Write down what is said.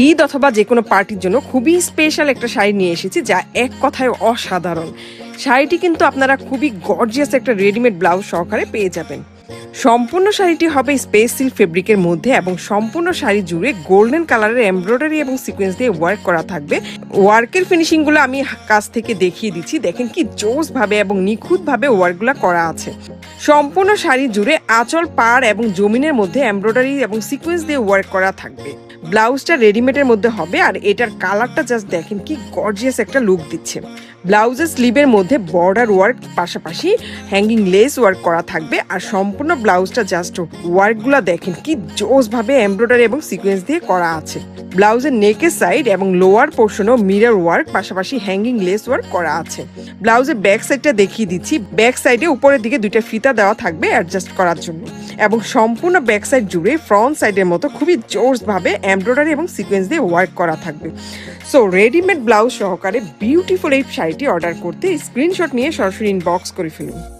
ঈদ অথবা যে কোনো পার্টির জন্য খুবই স্পেশাল একটা শাড়ি নিয়ে এসেছি, যা এক কথায় অসাধারণ। শাড়িটি কিন্তু আপনারা খুবই গর্জিয়াস একটা রেডিমেড ব্লাউজ সহকারে পেয়ে যাবেন। সম্পূর্ণ শাড়িটি হবে স্পেস সিল্ক ফেব্রিকের মধ্যে এবং সম্পূর্ণ শাড়ি জুড়ে গোল্ডেন কালারের এমব্রয়ডারি এবং সিকোয়েন্স দিয়ে ওয়ার্ক করা থাকবে। ওয়ার্কের ফিনিশিংগুলো আমি কাছ থেকে দেখিয়ে দিচ্ছি, দেখেন কি জোস ভাবে এবং নিখুঁত ভাবে ওয়ার্কগুলো করা আছে। সম্পূর্ণ শাড়ি জুড়ে আঁচল, পাড় এবং জমিনের মধ্যে এমব্রয়ডারি এবং সিকোয়েন্স দিয়ে ওয়ার্ক করা থাকবে। ব্লাউজটা রেডিমেডের মধ্যে হবে আর এটার কালারটা জাস্ট দেখেন কি গর্জিয়াস একটা লুক দিচ্ছে। ব্লাউজের স্লিভের মধ্যে বর্ডার ওয়ার্ক পাশাপাশি হ্যাঙ্গিং লেস ওয়ার্ক করা থাকবে আর সম্পূর্ণ ব্লাউজটা জাস্ট ওয়ার্কগুলো দেখেন কি জোস ভাবে এমব্রয়ডারি এবং সিকোয়েন্স দিয়ে করা আছে। ব্লাউজের নেকের সাইড এবং লোয়ার পোর্শনও মিরর ওয়ার্ক পাশাপাশি হ্যাঙ্গিং লেস ওয়ার্ক করা আছে। ব্লাউজের ব্যাক সাইডটা দেখিয়ে দিচ্ছি। ব্যাক সাইডে উপরের দিকে দুইটা ফিতা দেওয়া থাকবে অ্যাডজাস্ট করার জন্য এবং সম্পূর্ণ ব্যাক সাইড জুড়ে ফ্রন্ট সাইডের মতো খুবই জোস ভাবে এমব্রয়ডারি এবং সিকোয়েন্স দিয়ে ওয়ার্ক করা থাকবে। সো রেডিমেড ব্লাউজ সহকারে বিউটিফুল এই শাড়িটি অর্ডার করতে স্ক্রিনশট নিয়ে সরাসরি ইনবক্স করে ফেলুন।